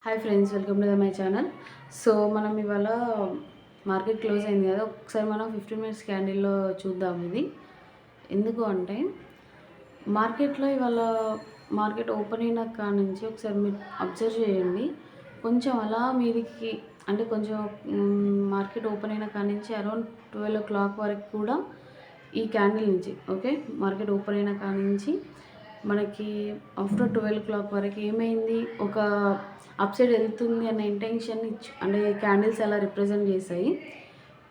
Hi friends, welcome to my channel. So మనం ఇవాళ market close అయింది కదా, ఒకసారి మనం 15 మినిట్స్ క్యాండిల్లో చూద్దాం. ఇది ఎందుకు అంటే మార్కెట్లో ఇవాళ మార్కెట్ ఓపెన్ అయిన కాడ నుంచి ఒకసారి మీరు అబ్జర్వ్ చేయండి. కొంచెం అలా మీదికి అంటే కొంచెం మార్కెట్ ఓపెన్ అయిన కాడ నుంచి అరౌండ్ 12 o'clock వరకు కూడా ఈ క్యాండిల్ నుంచి మార్కెట్ ఓపెన్ అయిన కాడ నుంచి మనకి ఆఫ్టర్ 12 o'clock వరకు ఏమైంది, ఒక అప్ సైడ్ వెళ్తుంది అన్న ఇంటెన్షన్ అంటే క్యాండిల్స్ అలా రిప్రజెంట్ చేశాయి.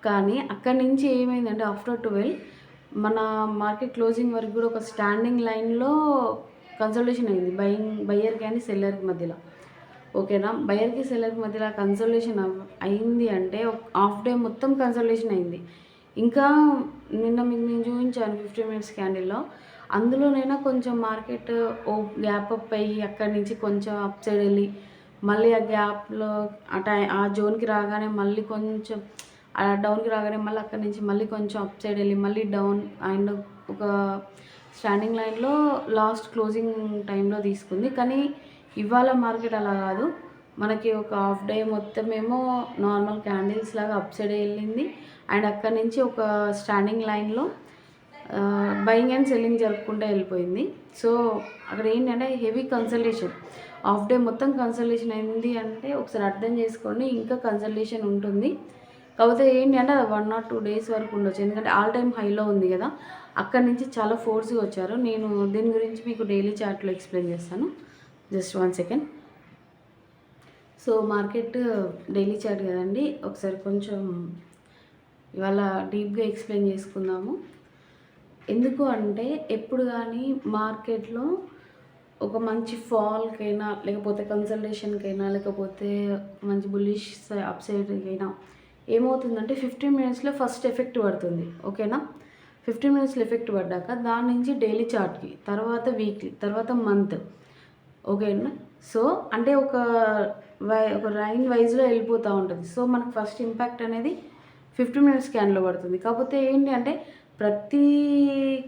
కానీ అక్కడి నుంచి ఏమైందంటే ఆఫ్టర్ 12 మన మార్కెట్ క్లోజింగ్ వరకు కూడా ఒక స్టాండింగ్ లైన్లో కన్సల్టేషన్ అయింది. బయ్యర్ కానీ సెల్లర్కి మధ్యలో. ఓకేనా, బయ్యర్కి సెల్లర్కి మధ్యలో కన్సల్టేషన్ అయింది అంటే హాఫ్ డే మొత్తం కన్సల్టేషన్ అయింది. ఇంకా నిన్న మీకు నేను చూపించాను 15 మినిట్స్ క్యాండిల్లో. అందులోనైనా కొంచెం మార్కెట్ గ్యాప్ అప్ అయ్యి అక్కడి నుంచి కొంచెం అప్ సైడ్ వెళ్ళి మళ్ళీ ఆ గ్యాప్లో ఆ జోన్కి రాగానే మళ్ళీ కొంచెం డౌన్కి రాగానే మళ్ళీ అక్కడి నుంచి మళ్ళీ కొంచెం అప్ సైడ్ వెళ్ళి మళ్ళీ డౌన్ అండ్ ఒక స్టాండింగ్ లైన్లో లాస్ట్ క్లోజింగ్ టైంలో తీసుకుంది. కానీ ఇవాళ మార్కెట్ అలా కాదు. మనకి ఒక హాఫ్ డే మొత్తం ఏమో నార్మల్ క్యాండిల్స్ లాగా అప్ సైడ్ వెళ్ళింది అండ్ అక్కడి నుంచి ఒక స్టాండింగ్ లైన్లో బయింగ్ అండ్ సెల్లింగ్ జరుపుకుంటూ వెళ్ళిపోయింది. సో అక్కడ ఏంటంటే హెవీ కన్సల్టేషన్, హాఫ్ డే మొత్తం కన్సల్టేషన్ అయింది అంటే ఒకసారి అర్థం చేసుకోండి, ఇంకా కన్సల్టేషన్ ఉంటుంది. కాకపోతే ఏంటి అంటే అది 1 or 2 days వరకు ఉండొచ్చు, ఎందుకంటే ఆల్ టైమ్ హైలో ఉంది కదా, అక్కడి నుంచి చాలా ఫోర్స్గా వచ్చారు. నేను దీని గురించి మీకు డైలీ చార్ట్లో ఎక్స్ప్లెయిన్ చేస్తాను. Just 1 second. So market daily chart కదండి, ఒకసారి కొంచెం ఇవాళ డీప్గా ఎక్స్ప్లెయిన్ చేసుకుందాము. ఎందుకు అంటే ఎప్పుడు కానీ మార్కెట్లో ఒక మంచి ఫాల్కైనా లేకపోతే కన్సల్టేషన్కైనా లేకపోతే మంచి బుల్లిష్ అప్ సైడ్కైనా ఏమవుతుందంటే 15 మినిట్స్లో ఫస్ట్ ఎఫెక్ట్ పడుతుంది. ఓకేనా, 15 మినిట్స్లో ఎఫెక్ట్ పడ్డాక దాని నుంచి డైలీ చార్ట్కి, తర్వాత వీక్లీ, తర్వాత మంత్. ఓకేనా, సో అంటే ఒక లైన్ వైజ్లో వెళ్ళిపోతూ ఉంటుంది. సో మనకు ఫస్ట్ ఇంపాక్ట్ అనేది 15 మినిట్స్ క్యాండిల్లో పడుతుంది. కాకపోతే ఏంటి అంటే ప్రతి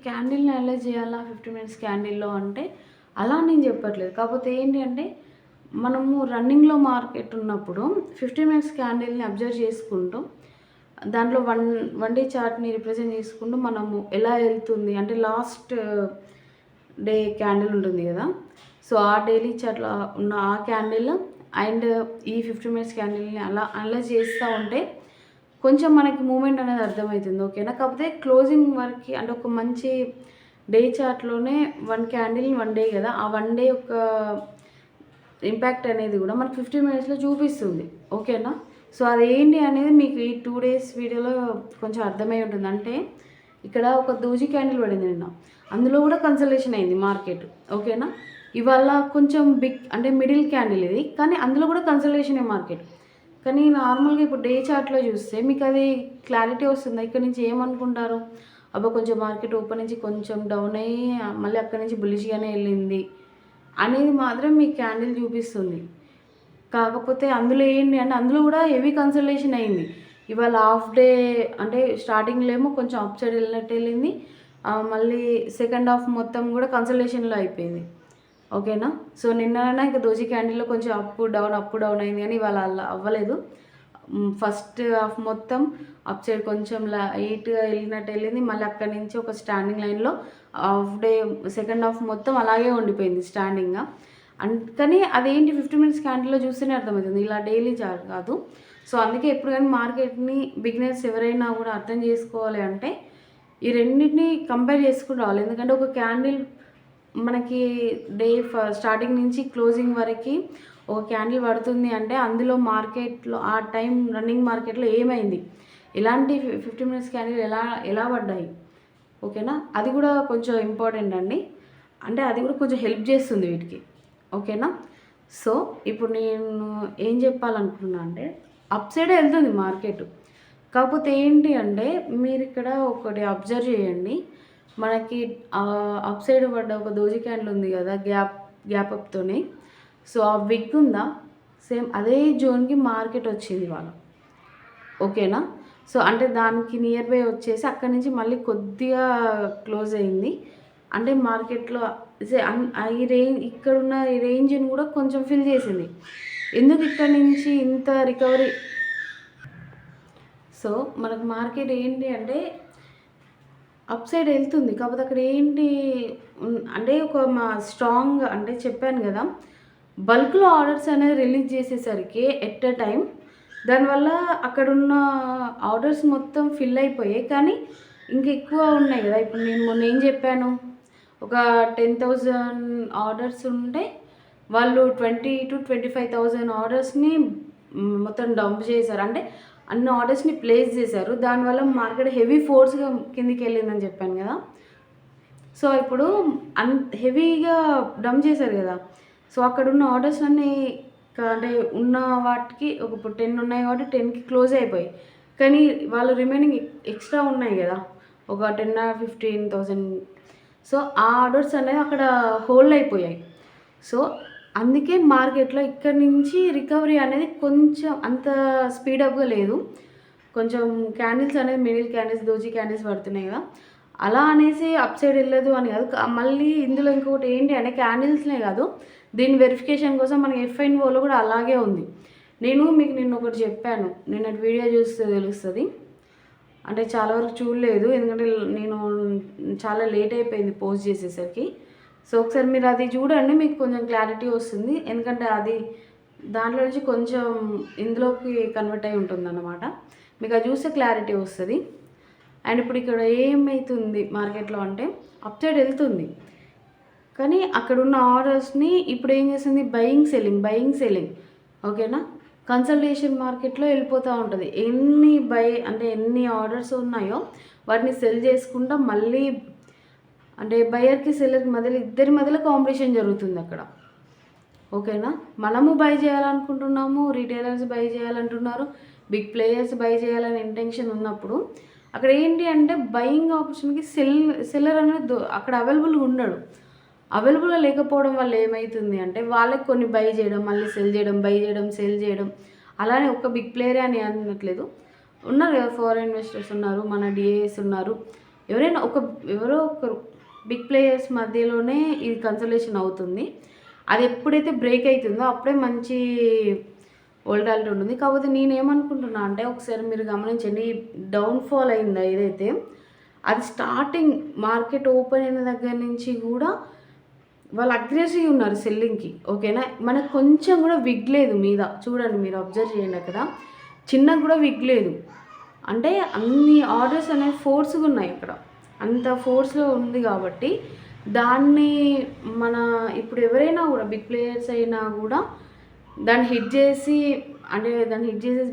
క్యాండిల్ని అనలైజ్ చేయాలా 15 మినిట్స్ క్యాండిల్లో అంటే అలా నేను చెప్పట్లేదు. కాకపోతే ఏంటి అంటే మనము రన్నింగ్లో మార్కెట్ ఉన్నప్పుడు 15 మినిట్స్ క్యాండిల్ని అబ్జర్వ్ చేసుకుంటూ దాంట్లో వన్ డే చార్ట్ని రిప్రజెంట్ చేసుకుంటూ మనము ఎలా వెళ్తుంది అంటే లాస్ట్ డే క్యాండిల్ ఉంటుంది కదా, సో ఆ డైలీ చార్ట్లో ఉన్న ఆ క్యాండిల్ అండ్ ఈ 15 మినిట్స్ క్యాండిల్ని అలా అనలైజ్ చేస్తూ ఉంటే కొంచెం మనకి మూమెంట్ అనేది అర్థమవుతుంది. ఓకేనా, కాకపోతే క్లోజింగ్ వరకు అంటే ఒక మంచి డే చార్ట్లోనే 1 క్యాండిల్ 1 డే కదా, ఆ 1 డే యొక్క ఇంపాక్ట్ అనేది కూడా మనకు 15 మినిట్స్లో చూపిస్తుంది. ఓకేనా, సో అదేంటి అనేది మీకు ఈ 2 days వీడియోలో కొంచెం అర్థమై ఉంటుంది. అంటే ఇక్కడ ఒక దోజీ క్యాండిల్ పడింది నిన్న, అందులో కూడా కన్సల్టేషన్ అయింది మార్కెట్. ఓకేనా, ఇవాళ కొంచెం బిగ్ అంటే మిడిల్ క్యాండిల్ ఇది, కానీ అందులో కూడా కన్సల్టేషనే మార్కెట్. కానీ నార్మల్గా ఇప్పుడు డే చార్ట్లో చూస్తే మీకు అది క్లారిటీ వస్తుంది. ఇక్కడ నుంచి ఏమనుకుంటారు, అబ్బా కొంచెం మార్కెట్ ఓపెన్ నుంచి కొంచెం డౌన్ అయ్యి మళ్ళీ అక్కడి నుంచి బులిష్గానే వెళ్ళింది అనేది మాత్రం మీ క్యాండిల్ చూపిస్తుంది. కాకపోతే అందులో ఏంటి అంటే అందులో కూడా హెవీ కన్సల్టేషన్ అయింది. ఇవాళ హాఫ్ డే అంటే స్టార్టింగ్లో ఏమో కొంచెం అప్ సైడ్ వెళ్ళినట్టు వెళ్ళింది, మళ్ళీ సెకండ్ హాఫ్ మొత్తం కూడా కన్సల్టేషన్లో అయిపోయింది. ఓకేనా, సో నిన్న ఇంకా దోజీ క్యాండిల్లో కొంచెం అప్ డౌన్ అయింది, కానీ ఇవాళ అలా అవ్వలేదు. ఫస్ట్ హాఫ్ మొత్తం అప్ సైడ్ కొంచెం లైట్గా వెళ్ళినట్టు వెళ్ళింది, మళ్ళీ అక్కడి నుంచి ఒక స్టాండింగ్ లైన్లో హాఫ్ డే సెకండ్ హాఫ్ మొత్తం అలాగే ఉండిపోయింది స్టాండింగ్గా. కానీ అదేంటి 15 మినిట్స్ క్యాండిల్లో చూస్తేనే అర్థమవుతుంది, ఇలా డైలీ చార్ట్ కాదు. సో అందుకే ఎప్పుడు కానీ మార్కెట్ని బిగినర్స్ ఎవరైనా కూడా అర్థం చేసుకోవాలి అంటే ఈ రెండింటిని కంపేర్ చేసుకుని రావాలి. ఎందుకంటే ఒక క్యాండిల్ మనకి డే స్టార్టింగ్ నుంచి క్లోజింగ్ వరకు ఒక క్యాండిల్ పడుతుంది అంటే అందులో మార్కెట్లో ఆ టైం రన్నింగ్ మార్కెట్లో ఏమైంది, ఎలాంటి 15 మినిట్స్ క్యాండిల్ ఎలా పడ్డాయి. ఓకేనా, అది కూడా కొంచెం ఇంపార్టెంట్ అండి, అంటే అది కూడా కొంచెం హెల్ప్ చేస్తుంది వీటికి. ఓకేనా, సో ఇప్పుడు నేను ఏం చెప్పాలనుకున్నా అంటే అప్ సైడ్ వెళ్తుంది మార్కెట్. కాకపోతే ఏంటి అంటే మీరు ఇక్కడ ఒకటి అబ్జర్వ్ చేయండి, మనకి అప్ సైడ్ పడ్డ ఒక దోజీ క్యాండిల్ ఉంది కదా గ్యాప్ అప్తోనే, సో ఆ విగ్ ఉందా సేమ్ అదే జోన్కి మార్కెట్ వచ్చింది ఇవాళ. ఓకేనా, సో అంటే దానికి నియర్ బై వచ్చేసి అక్కడి నుంచి మళ్ళీ కొద్దిగా క్లోజ్ అయింది. అంటే మార్కెట్లో ఈ రేంజ్ ఇక్కడున్న ఈ రేంజ్ని కూడా కొంచెం ఫిల్ చేసింది. ఎందుకు ఇక్కడ నుంచి ఇంత రికవరీ. సో మనకు మార్కెట్ ఏంటి అంటే అప్ సైడ్ వెళ్తుంది, కాకపోతే అక్కడ ఏంటి అంటే ఒక స్ట్రాంగ్ అంటే చెప్పాను కదా, బల్క్లో ఆర్డర్స్ అనేది రిలీజ్ చేసేసరికి ఎట్ ఎ టైం దానివల్ల అక్కడున్న ఆర్డర్స్ మొత్తం ఫిల్ అయిపోయాయి. కానీ ఇంకా ఎక్కువ ఉన్నాయి కదా. ఇప్పుడు నేను మొన్న ఏం చెప్పాను, ఒక 10,000 ఆర్డర్స్ ఉంటే వాళ్ళు 20,000 to 25,000 ఆర్డర్స్ని మొత్తం డంప్ చేశారు. అంటే అన్ని ఆర్డర్స్ని ప్లేస్ చేశారు. దానివల్ల మార్కెట్ హెవీ ఫోర్స్గా కిందికి వెళ్ళిందని చెప్పాను కదా. సో ఇప్పుడు హెవీగా డంప్ చేశారు కదా. సో అక్కడున్న ఆర్డర్స్ అన్నీ అంటే ఉన్న వాటికి ఇప్పుడు 10 ఉన్నాయి కాబట్టి 10కి క్లోజ్ అయిపోయాయి. కానీ వాళ్ళు రిమైనింగ్ ఎక్స్ట్రా ఉన్నాయి కదా, ఒక 10 or 15,000. సో ఆ ఆర్డర్స్ అనేవి అక్కడ హోల్డ్ అయిపోయాయి. సో అందుకే మార్కెట్లో ఇక్కడి నుంచి రికవరీ అనేది కొంచెం అంత స్పీడప్గా లేదు. కొంచెం క్యాండిల్స్ అనేది మిడిల్ క్యాండిల్స్, దోజీ క్యాండిల్స్ పడుతున్నాయి కదా, అలా అనేసి అప్ సైడ్ వెళ్ళదు అని కాదు. మళ్ళీ ఇందులో ఇంకొకటి ఏంటి అంటే క్యాండిల్స్నే కాదు, దీని వెరిఫికేషన్ కోసం మనకి ఎఫ్ఐఎన్ఓలో కూడా అలాగే ఉంది. మీకు నిన్న ఒకటి చెప్పాను, నిన్న వీడియో చూస్తే తెలుస్తుంది. అంటే చాలా వరకు చూడలేదు, ఎందుకంటే నేను చాలా లేట్ అయిపోయింది పోస్ట్ చేసేసరికి. సో ఒకసారి మీరు అది చూడండి, మీకు కొంచెం క్లారిటీ వస్తుంది. ఎందుకంటే అది దాంట్లో నుంచి కొంచెం ఇందులోకి కన్వర్ట్ అయి ఉంటుంది అన్నమాట. మీకు అది చూస్తే క్లారిటీ వస్తుంది. అండ్ ఇప్పుడు ఇక్కడ ఏమవుతుంది మార్కెట్లో అంటే అప్ సైడ్ వెళ్తుంది, కానీ అక్కడ ఉన్న ఆర్డర్స్ని ఇప్పుడు ఏం చేస్తుంది, బయింగ్ సెల్లింగ్. ఓకేనా, కన్సల్టేషన్ మార్కెట్లో వెళ్ళిపోతూ ఉంటుంది. ఎన్ని ఆర్డర్స్ ఉన్నాయో వాటిని సెల్ చేసుకుంటా మళ్ళీ అంటే బయర్కి సెల్లర్కి మధ్యలో ఇద్దరి మధ్యలో కాంపిటీషన్ జరుగుతుంది అక్కడ. ఓకేనా, మనము బై చేయాలనుకుంటున్నాము, రీటైలర్స్ బై చేయాలంటున్నారు, బిగ్ ప్లేయర్స్ బై చేయాలని ఇంటెన్షన్ ఉన్నప్పుడు అక్కడ ఏంటి అంటే బయింగ్ ఆపర్చునిటీకి సెల్లర్ అనేది అక్కడ అవైలబుల్గా ఉండడు. అవైలబుల్గా లేకపోవడం వల్ల ఏమవుతుంది అంటే వాళ్ళకి కొన్ని బై చేయడం, మళ్ళీ సెల్ చేయడం, బై చేయడం, సెల్ చేయడం. అలానే ఒక బిగ్ ప్లేయరే అని అనట్లేదు, ఉన్నారు కదా, ఫారెన్ ఇన్వెస్టర్స్ ఉన్నారు, మన డిఏఎస్ ఉన్నారు, ఎవరో ఒకరు బిగ్ ప్లేయర్స్ మధ్యలోనే ఇది కన్సల్టేషన్ అవుతుంది. అది ఎప్పుడైతే బ్రేక్ అవుతుందో అప్పుడే మంచి వోల్టాలిటీ ఉంటుంది. కాకపోతే నేనేమనుకుంటున్నా అంటే ఒకసారి మీరు గమనించండి, డౌన్ఫాల్ అయిందా ఏదైతే, అది స్టార్టింగ్ మార్కెట్ ఓపెన్ అయిన దగ్గర నుంచి కూడా వాళ్ళు అగ్రెసివ్ ఉన్నారు సెల్లింగ్కి. ఓకేనా, మనకు కొంచెం కూడా విగ్ లేదు మీద, చూడండి మీరు అబ్జర్వ్ చేయండి, అక్కడ చిన్నగా కూడా విగ్ లేదు. అంటే అన్ని ఆర్డర్స్ అనేవి ఫోర్స్గా ఉన్నాయి అక్కడ, అంత ఫోర్స్లో ఉంది కాబట్టి దాన్ని ఇప్పుడు ఎవరైనా కూడా బిగ్ ప్లేయర్స్ అయినా కూడా దాన్ని హిట్ చేసి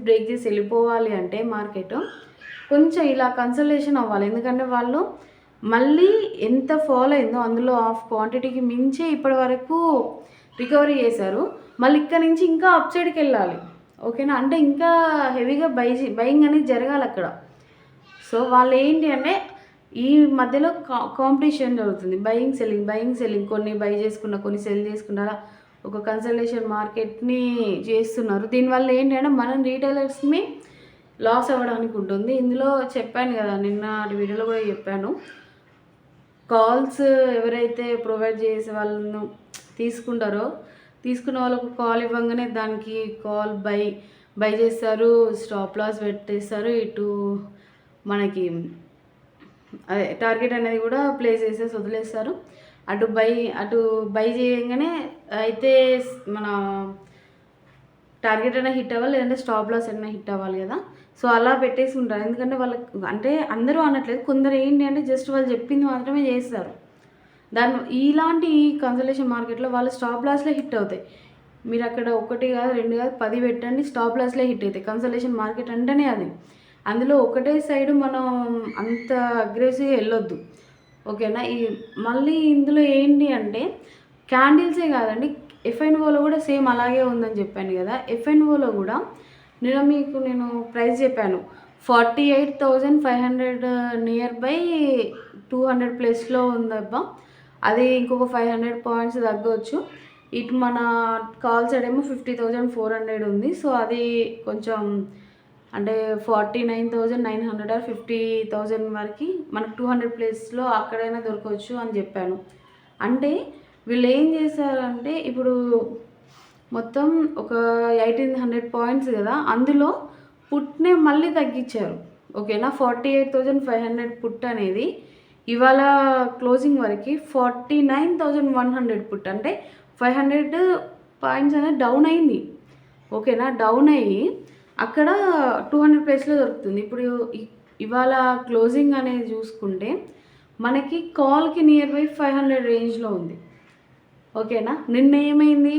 బ్రేక్ చేసి వెళ్ళిపోవాలి అంటే మార్కెట్ కొంచెం ఇలా కన్సల్టేషన్ అవ్వాలి. ఎందుకంటే వాళ్ళు మళ్ళీ ఎంత ఫాల్ అయిందో అందులో ఆఫ్ క్వాంటిటీకి మించి ఇప్పటి వరకు రికవరీ చేశారు. మళ్ళీ ఇక్కడ నుంచి ఇంకా అప్ సైడ్కి వెళ్ళాలి. ఓకేనా, అంటే ఇంకా హెవీగా బయింగ్ అనేది జరగాలి అక్కడ. సో వాళ్ళు ఏంటి అంటే ఈ మధ్యలో కాంపిటీషన్ జరుగుతుంది, బయింగ్ సెల్లింగ్. కొన్ని బై చేసుకున్న, కొన్ని సెల్ చేసుకున్న, ఒక కన్సల్టేషన్ మార్కెట్ని చేస్తున్నారు. దీనివల్ల ఏంటంటే మనం రీటైలర్స్ని లాస్ అవ్వడానికి ఉంటుంది. ఇందులో చెప్పాను కదా, నిన్న వీడియోలో కూడా చెప్పాను, కాల్స్ ఎవరైతే ప్రొవైడ్ చేసే వాళ్ళను తీసుకున్న వాళ్ళకు కాల్ ఇవ్వగానే దానికి కాల్ బై చేస్తారు, స్టాప్ లాస్ పెట్టేస్తారు, ఇటు మనకి అదే టార్గెట్ అనేది కూడా ప్లేస్ చేసేసి వదిలేస్తారు. అటు బై చేయగానే అయితే మన టార్గెట్ అయినా హిట్ అవ్వాలి, లేదంటే స్టాప్ లాస్ అయినా హిట్ అవ్వాలి కదా. సో అలా పెట్టేసి ఉంటారు. ఎందుకంటే వాళ్ళకి అంటే అందరూ అనట్లేదు, కొందరు ఏంటి అంటే జస్ట్ వాళ్ళు చెప్పింది మాత్రమే చేస్తారు. ఇలాంటి కన్సల్టేషన్ మార్కెట్లో వాళ్ళు స్టాప్ లాస్లో హిట్ అవుతాయి. మీరు అక్కడ 1 కాదు 2 కాదు 10 పెట్టండి, స్టాప్ లాస్లో హిట్ అవుతాయి. కన్సల్టేషన్ మార్కెట్ అంటేనే అది. అందులో ఒకటే సైడ్ మనం అంత అగ్రెసివ్గా వెళ్ళొద్దు. ఓకేనా, మళ్ళీ ఇందులో ఏంటి అంటే క్యాండిల్సే కాదండి, ఎఫ్ఎన్ఓలో కూడా సేమ్ అలాగే ఉందని చెప్పాను కదా. ఎఫ్ఎన్ఓలో కూడా నేను ప్రైస్ చెప్పాను, 48,500 నియర్ బై 200 ప్లస్లో ఉందబ్బా. అది ఇంకొక 500 పాయింట్స్ తగ్గవచ్చు. ఇటు మన కాల్ సైడ్ ఏమో 50,400 ఉంది. సో అది కొంచెం అంటే 49,900 or 50,000 వరకు మనకు 200 ప్లేస్లో అక్కడైనా దొరకవచ్చు అని చెప్పాను. అంటే వీళ్ళు ఏం చేశారంటే ఇప్పుడు మొత్తం ఒక 1800 పాయింట్స్ కదా, అందులో పుట్నే మళ్ళీ తగ్గించారు. ఓకేనా, 48,500 పుట్ అనేది ఇవాళ క్లోజింగ్ వరకు 49,100 పుట్, అంటే 500 పాయింట్స్ అనేది డౌన్ అయింది. ఓకేనా, డౌన్ అయ్యి అక్కడ 200 ప్లేస్లో దొరుకుతుంది. ఇప్పుడు ఇవాళ క్లోజింగ్ అనేది చూసుకుంటే మనకి కాల్కి నియర్ బై 500 రేంజ్లో ఉంది. ఓకేనా, నిన్న ఏమైంది,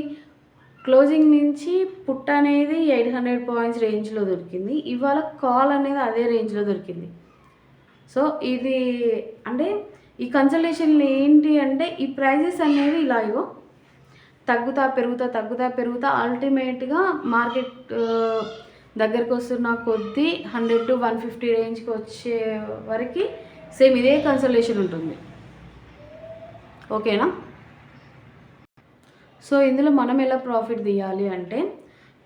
క్లోజింగ్ నుంచి పుట్ అనేది 800 పాయింట్స్ రేంజ్లో దొరికింది, ఇవాళ కాల్ అనేది అదే రేంజ్లో దొరికింది. సో ఇది అంటే ఈ కన్సల్టేషన్లు ఏంటి అంటే ఈ ప్రైజెస్ అనేవి ఇలా తగ్గుతా పెరుగుతా అల్టిమేట్గా మార్కెట్ దగ్గరకు వస్తున్న కొద్దీ 100 to 150 రేంజ్కి వచ్చే వరకు సేమ్ ఇదే కన్సల్టేషన్ ఉంటుంది. ఓకేనా, సో ఇందులో మనం ఎలా ప్రాఫిట్ తీయాలి అంటే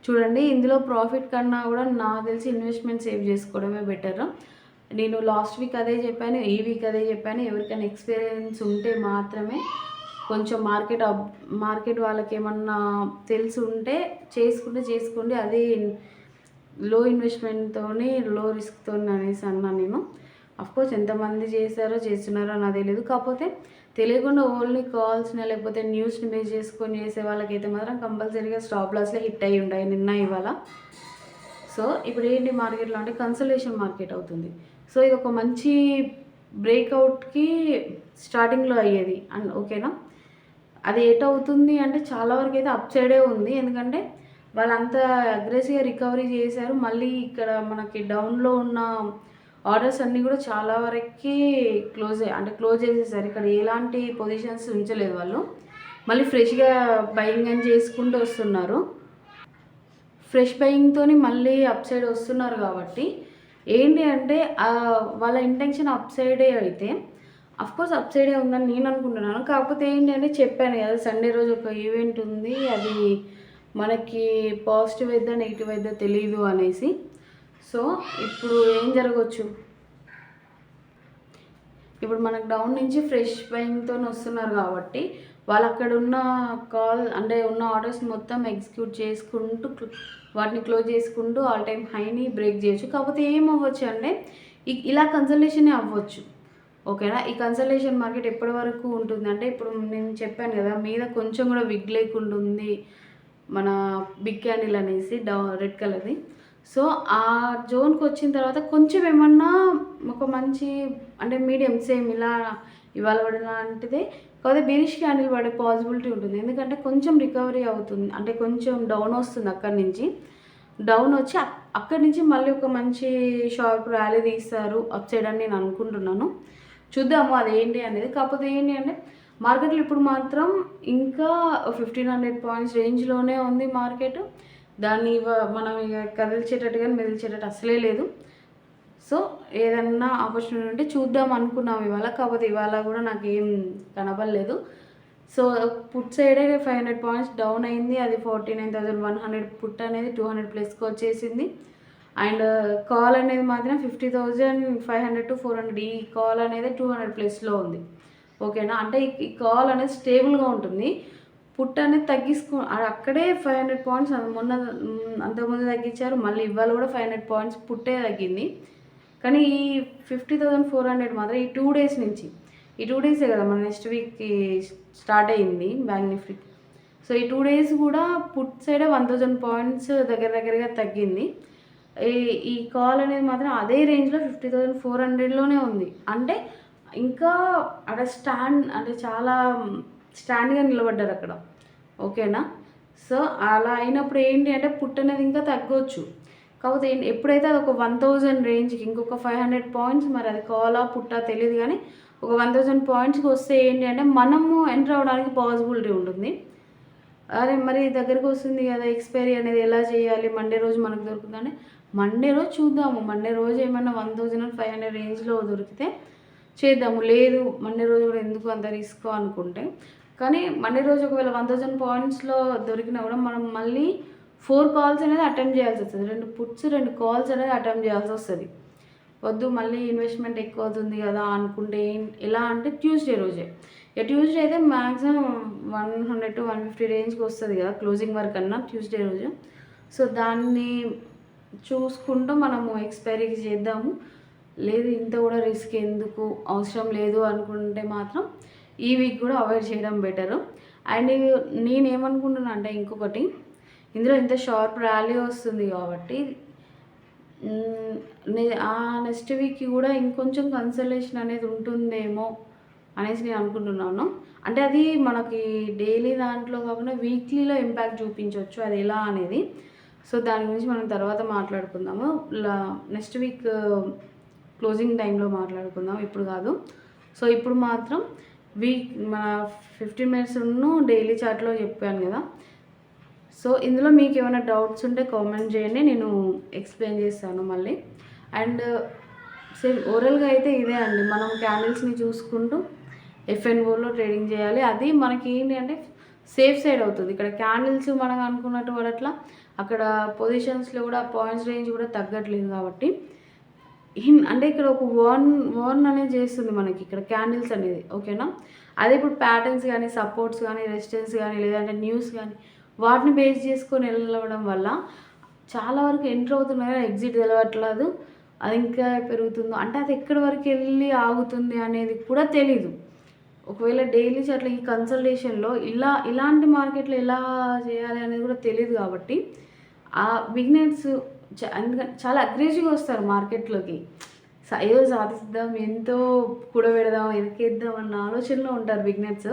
చూడండి, ఇందులో ప్రాఫిట్ కన్నా కూడా నాకు తెలిసి ఇన్వెస్ట్మెంట్ సేవ్ చేసుకోవడమే బెటర్. నేను లాస్ట్ వీక్ అదే చెప్పాను, ఈ వీక్ అదే చెప్పాను. ఎవరికైనా ఎక్స్పీరియన్స్ ఉంటే మాత్రమే కొంచెం మార్కెట్ వాళ్ళకి ఏమన్నా తెలిసి ఉంటే చేసుకోండి. అది లో ఇన్వెస్ట్మెంట్తో లో రిస్క్తో అనేసి అన్నా నేను. అఫ్కోర్స్ ఎంతమంది చేస్తున్నారో నాకు తెలియదు, కాకపోతే తెలియకుండా ఓన్లీ కాల్స్ని లేకపోతే న్యూస్ని బేస్ చేసుకొని చేసే వాళ్ళకైతే మాత్రం కంపల్సరీగా స్టాప్ లాస్లో హిట్ అయ్యి ఉంటాయి నిన్న ఇవాళ. సో ఇప్పుడు ఏంటి మార్కెట్లో అంటే కన్సల్టేషన్ మార్కెట్ అవుతుంది. సో ఇది ఒక మంచి బ్రేక్అవుట్కి స్టార్టింగ్లో అయ్యేది అండ్ ఓకేనా, అది అవుతుంది అంటే చాలా వరకు అయితే అప్ సైడే ఉంది. ఎందుకంటే వాళ్ళంతా అగ్రెసివ్గా రికవరీ చేశారు. మళ్ళీ ఇక్కడ మనకి డౌన్లో ఉన్న ఆర్డర్స్ అన్నీ కూడా చాలా వరకు క్లోజ్ చేసేసారు. ఇక్కడ ఎలాంటి పొజిషన్స్ ఉంచలేదు వాళ్ళు, మళ్ళీ ఫ్రెష్గా బయింగ్ అని చేసుకుంటూ వస్తున్నారు. ఫ్రెష్ బయింగ్తో మళ్ళీ అప్ సైడ్ వస్తున్నారు కాబట్టి ఏంటి అంటే వాళ్ళ ఇంటెన్షన్ అప్ సైడే అయితే అఫ్కోర్స్ అప్ సైడే ఉందని నేను అనుకుంటున్నాను. కాకపోతే ఏంటి అంటే చెప్పాను కదా, సండే రోజు ఒక ఈవెంట్ ఉంది, అది మనకి పాజిటివ్ అయిద్దా నెగిటివ్ అయిద్దా తెలీదు అనేసి. సో ఇప్పుడు ఏం జరగవచ్చు, ఇప్పుడు మనకు డౌన్ నుంచి ఫ్రెష్ బయింగ్తో వస్తున్నారు కాబట్టి వాళ్ళు అక్కడ ఉన్న ఉన్న ఆర్డర్స్ మొత్తం ఎగ్జిక్యూట్ చేసుకుంటూ వాటిని క్లోజ్ చేసుకుంటూ ఆల్ టైమ్ హైని బ్రేక్ చేయొచ్చు. కాకపోతే ఏం అవ్వచ్చు అంటే ఇలా కన్సల్టేషనే అవ్వచ్చు. ఓకేనా, ఈ కన్సల్టేషన్ మార్కెట్ ఎప్పటి వరకు ఉంటుంది అంటే ఇప్పుడు నేను చెప్పాను కదా, మీద కొంచెం కూడా విగ్ లేకుండా ఉంది మన బిగ్ క్యాండిల్ అనేసి రెడ్ కలర్ది. సో ఆ జోన్కి వచ్చిన తర్వాత కొంచెం ఏమన్నా ఒక మంచి అంటే మీడియం సేమ్ ఇలా ఇవాళ పడినలాంటిదే, కాకపోతే బేరిష్ క్యాండిల్ పడే పాసిబిలిటీ ఉంటుంది. ఎందుకంటే కొంచెం రికవరీ అవుతుంది, అంటే కొంచెం డౌన్ వస్తుంది, అక్కడి నుంచి డౌన్ వచ్చి అక్కడి నుంచి మళ్ళీ ఒక మంచి షార్ప్ ర్యాలీ తీస్తారు అప్ సైడ్ అని నేను అనుకుంటున్నాను. చూద్దాము అదేంటి అనేది. కాకపోతే ఏంటి అంటే మార్కెట్లో ఇప్పుడు మాత్రం ఇంకా 1500 పాయింట్స్ రేంజ్లోనే ఉంది మార్కెట్. దాన్ని మనం ఇక కదిల్చేటట్టు కానీ మెదిల్చేటట్టు అసలే లేదు. సో ఏదన్నా ఆపర్చునిటీ ఉంటే చూద్దాం అనుకున్నాం ఇవాళ, కాకపోతే ఇవాళ కూడా నాకు ఏం కనబడలేదు. సో పుట్ సైడే 500 పాయింట్స్ డౌన్ అయింది, అది 49,100 పుట్ అనేది 200 ప్లస్కి వచ్చేసింది. అండ్ కాల్ అనేది మాత్రం 50,500 to 400, ఈ కాల్ అనేది 200 ప్లస్లో ఉంది. ఓకేనా, అంటే ఈ కాల్ అనేది స్టేబుల్గా ఉంటుంది. పుట్ అనేది అక్కడే 500 పాయింట్స్ అంతకుముందు తగ్గించారు, మళ్ళీ ఇవాళ కూడా 500 పాయింట్స్ పుట్టే తగ్గింది. కానీ ఈ 50,400 మాత్రం ఈ 2 డేస్ నుంచి, ఈ 2 డేసే కదా మన నెక్స్ట్ వీక్కి స్టార్ట్ అయ్యింది బ్యాంక్ నిఫ్టీ. సో ఈ 2 డేస్ కూడా పుట్ సైడే 1,000 పాయింట్స్ దగ్గరగా తగ్గింది. ఈ కాల్ అనేది మాత్రం అదే రేంజ్లో 50,400లోనే ఉంది. అంటే ఇంకా అక్కడ అంటే చాలా స్టాండ్గా నిలబడ్డారు అక్కడ. ఓకేనా, సో అలా అయినప్పుడు ఏంటి అంటే పుట్ అనేది ఇంకా తగ్గొచ్చు. కాకపోతే ఎప్పుడైతే అది ఒక 1,000 రేంజ్కి ఇంకొక 500 పాయింట్స్, మరి అది కాలా పుట్టా తెలియదు కానీ ఒక 1,000 పాయింట్స్కి వస్తే ఏంటి అంటే మనము ఎంటర్ అవ్వడానికి పాసిబిలిటీ ఉంటుంది. అరే మరి దగ్గరికి వస్తుంది కదా, ఎక్స్పైరీ అనేది ఎలా చేయాలి, మండే రోజు మనకు దొరుకుతుందంటే మండే రోజు చూద్దాము. మండే రోజు ఏమన్నా 1,500 రేంజ్లో దొరికితే చేద్దాము, లేదు మండే రోజు కూడా ఎందుకు అంత రిస్క్ అనుకుంటే. కానీ మండే రోజు ఒకవేళ 1,000 పాయింట్స్లో దొరికినా కూడా మనం మళ్ళీ 4 కాల్స్ అనేది అటెంప్ట్ చేయాల్సి వస్తుంది, 2 పుట్స్ 2 కాల్స్ అనేది అటెంప్ట్ చేయాల్సి వస్తుంది. వద్దు మళ్ళీ ఇన్వెస్ట్మెంట్ ఎక్కువ అవుతుంది కదా అనుకుంటే ఎలా అంటే ట్యూస్డే రోజే ట్యూస్డే అయితే మ్యాక్సిమం 100 to 150 రేంజ్కి వస్తుంది కదా క్లోజింగ్ వరకు అన్నా ట్యూస్డే రోజు. సో దాన్ని చూసుకుంటూ మనము ఎక్స్పైరీకి చేద్దాము. లేదు ఇంత కూడా రిస్క్ ఎందుకు, అవసరం లేదు అనుకుంటే మాత్రం ఈ వీక్ కూడా అవాయిడ్ చేయడం బెటరు. అండ్ నేనేమనుకుంటున్నా అంటే ఇంకొకటి, ఇందులో ఇంత షార్ప్ ర్యాలీ వస్తుంది కాబట్టి ఆ నెక్స్ట్ వీక్కి కూడా ఇంకొంచెం కన్సల్టేషన్ అనేది ఉంటుందేమో అనేసి నేను అనుకుంటున్నాను. అంటే అది మనకి డైలీ దాంట్లో కాకుండా వీక్లీలో ఇంపాక్ట్ చూపించవచ్చు, అది ఎలా అనేది. సో దాని గురించి మనం తర్వాత మాట్లాడుకుందాము. నెక్స్ట్ వీక్ క్లోజింగ్ టైంలో మాట్లాడుకుందాం, ఇప్పుడు కాదు. సో ఇప్పుడు మాత్రం మన 15 minutes డైలీ చార్ట్లో చెప్పాను కదా. సో ఇందులో మీకు ఏమైనా డౌట్స్ ఉంటే కామెంట్ చేయండి, నేను ఎక్స్ప్లెయిన్ చేస్తాను మళ్ళీ. అండ్ సేమ్ ఓవరాల్గా అయితే ఇదే అండి, మనం క్యాండిల్స్ని చూసుకుంటూ ఎఫ్ఎన్ఓలో ట్రేడింగ్ చేయాలి. అది మనకి ఏంటి అంటే సేఫ్ సైడ్ అవుతుంది. ఇక్కడ క్యాండిల్స్ మనం అనుకున్నట్టు పడట్లా, అక్కడ పొజిషన్స్లో కూడా పాయింట్స్ రేంజ్ కూడా తగ్గట్లేదు కాబట్టి అంటే ఇక్కడ ఒక వార్న్ అనేది చేస్తుంది మనకి ఇక్కడ క్యాండిల్స్ అనేది, ఓకేనా. అదే ఇప్పుడు ప్యాటర్న్స్ కానీ, సపోర్ట్స్ కానీ, రెసిస్టెన్స్ కానీ, లేదంటే న్యూస్ కానీ వాటిని బేస్ చేసుకొని వెళ్ళడం వల్ల చాలా వరకు ఎంటర్ అవుతున్నాయో ఎగ్జిట్ తెలవట్లేదు. అది ఇంకా పెరుగుతుందో అంటే అది ఎక్కడి వరకు వెళ్ళి ఆగుతుంది అనేది కూడా తెలీదు. ఒకవేళ డైలీ అట్లా ఈ కన్సల్టేషన్లో ఇలాంటి మార్కెట్లో ఎలా చేయాలి అనేది కూడా తెలియదు కాబట్టి ఆ బిగినర్స్ చాలా అగ్రెసివ్గా వస్తారు మార్కెట్లోకి. ఏదో సాధిద్దాం, ఎంతో కూడబెడదాం, వెనకేద్దాం అన్న ఆలోచనలో ఉంటారు బిగినర్స్.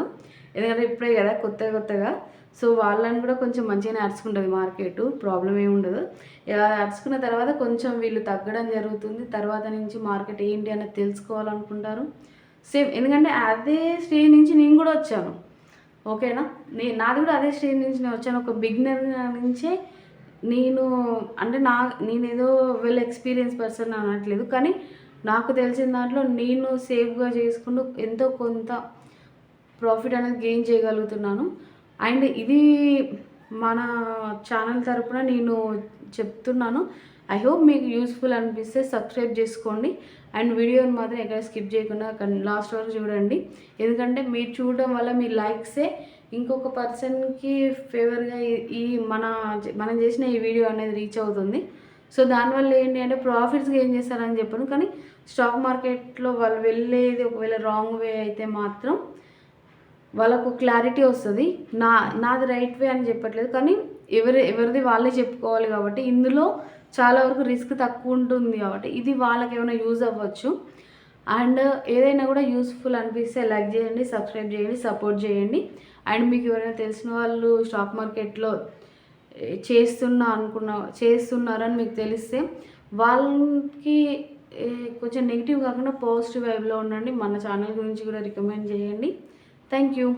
ఎందుకంటే ఇప్పుడే కదా కొత్తగా. సో వాళ్ళని కూడా కొంచెం మంచిగానే అరుచుకుంటుంది మార్కెట్, ప్రాబ్లం ఏమి ఉండదు. ఇలా అరుచుకున్న తర్వాత కొంచెం వీళ్ళు తగ్గడం జరుగుతుంది. తర్వాత నుంచి మార్కెట్ ఏంటి అనేది తెలుసుకోవాలనుకుంటారు. సేమ్ ఎందుకంటే అదే స్టేజ్ నుంచి నేను కూడా వచ్చాను, ఓకేనా. నాది కూడా అదే స్టేజ్ నుంచి నేను వచ్చాను. ఒక బిగినర్ నుంచే నేనేదో వెల్ ఎక్స్పీరియన్స్ పర్సన్ అనట్లేదు, కానీ నాకు తెలిసిన దాంట్లో నేను సేఫ్గా చేసుకుంటూ ఎంతో కొంత ప్రాఫిట్ అనేది గెయిన్ చేయగలుగుతున్నాను. అండ్ ఇది మన ఛానల్ తరపున నేను చెప్తున్నాను. ఐ హోప్ మీకు యూస్ఫుల్ అనిపిస్తే సబ్స్క్రైబ్ చేసుకోండి. అండ్ వీడియోని మాత్రం ఎక్కడ స్కిప్ చేయకుండా లాస్ట్ వరకు చూడండి. ఎందుకంటే మీరు చూడడం వల్ల మీ లైక్సే ఇంకొక పర్సన్కి ఫేవర్గా మనం చేసిన ఈ వీడియో అనేది రీచ్ అవుతుంది. సో దానివల్ల ఏంటి అంటే ప్రాఫిట్స్ గెయిన్ చేస్తారని చెప్పాను, కానీ స్టాక్ మార్కెట్లో వాళ్ళు వెళ్ళేది ఒకవేళ రాంగ్ వే అయితే మాత్రం వాళ్ళకు క్లారిటీ వస్తుంది. నాది రైట్ వే అని చెప్పట్లేదు, కానీ ఎవరిది వాళ్ళే చెప్పుకోవాలి కాబట్టి ఇందులో చాలా వరకు రిస్క్ తక్కువ ఉంటుంది కాబట్టి ఇది వాళ్ళకి ఏమైనా యూజ్ అవ్వచ్చు. అండ్ ఏదైనా కూడా యూస్ఫుల్ అనిపిస్తే లైక్ చేయండి, సబ్స్క్రైబ్ చేయండి, సపోర్ట్ చేయండి. అండ్ మీకు ఎవరైనా తెలిసిన వాళ్ళు స్టాక్ మార్కెట్లో చేస్తున్నారని మీకు తెలిస్తే వాళ్ళకి కొంచెం నెగిటివ్ కాకుండా పాజిటివ్ వైబ్లో ఉండండి. మన ఛానల్ గురించి కూడా రికమెండ్ చేయండి. Thank you.